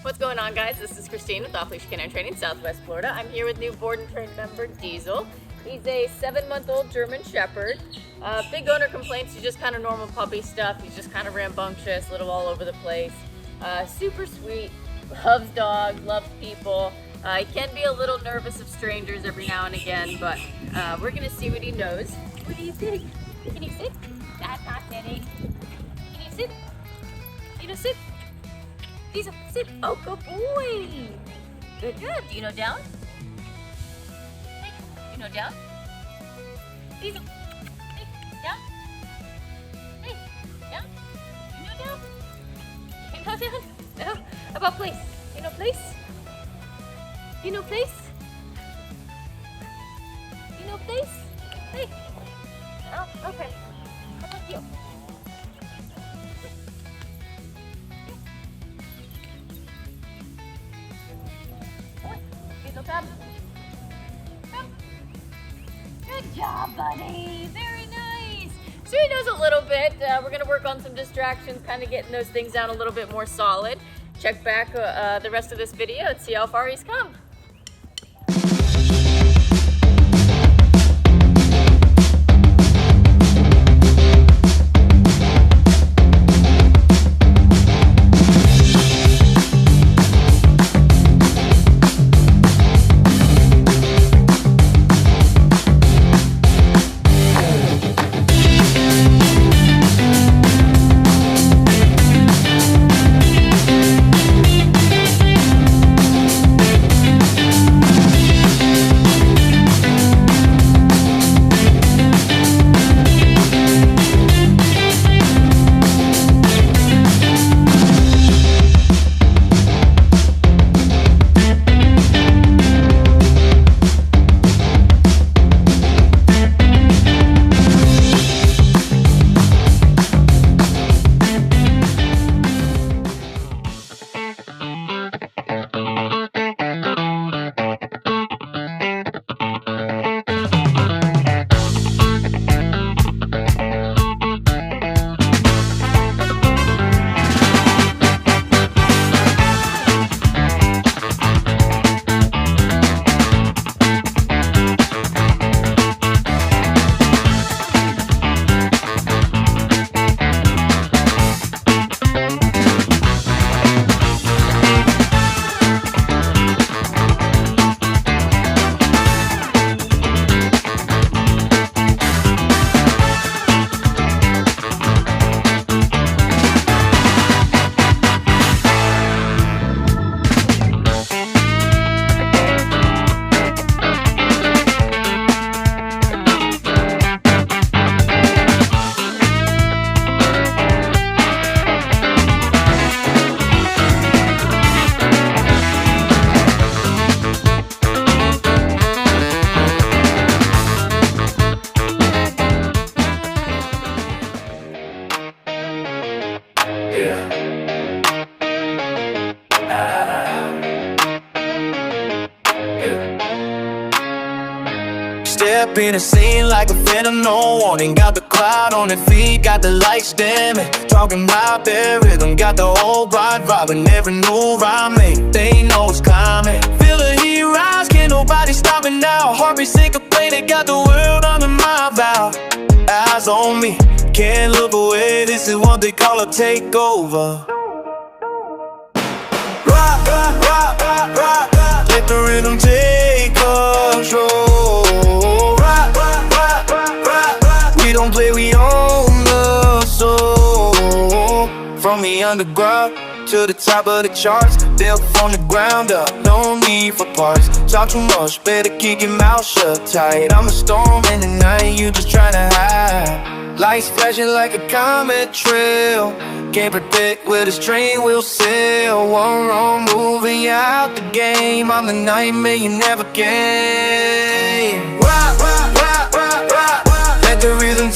What's going on, guys? This is Christine with Off Leash Canine Training, Southwest Florida. I'm here with new board and train member Diesel. He's a 7-month-old German Shepherd. Big owner complaints, he's just kind of normal puppy stuff. He's just kind of rambunctious, little all over the place. Super sweet, loves dogs, loves people. He can be a little nervous of strangers every now and again, but we're gonna see what he knows. What do you think? Can you sit? That's not sitting. Can you sit? Can you sit? Diesel, sit. Oh, good boy. Good job. Do you know down? Hey, do you know down? Diesel. Hey, down. Hey, down. You know down? You know down? No. How about place? You know place? You know place? You know place? Hey. Oh, okay. How about you? Come. Come. Good job, buddy. Very nice. So he knows a little bit. We're going to work on some distractions, kind of getting those things down a little bit more solid. Check back the rest of this video and see how far he's come. Step in the scene like a phantom, no warning. Got the crowd on their feet, got the lights dimming. Talking about their rhythm, got the whole ride vibing. Every move I make, they know it's coming. Feel the heat rise, can't nobody stop it now. Heartbeat syncopated, got the world under my bow. Eyes on me, can't look away. This is what they call a takeover. Rock, rock, rock, rock, rock, rock. Let the rhythm take control. Rock, rock, rock, rock, rock, rock. We don't play, we own the soul. From the underground to the top of the charts, built from the ground up, no need for parts. Talk too much, better keep your mouth shut tight. I'm a storm in the night, you just tryna hide. Lights flashing like a comet trail, can't predict where this train will sail. One wrong move and you're out the game. I'm the nightmare you never came. Rock, rock, rock, rock, rock, rock. Let the rhythm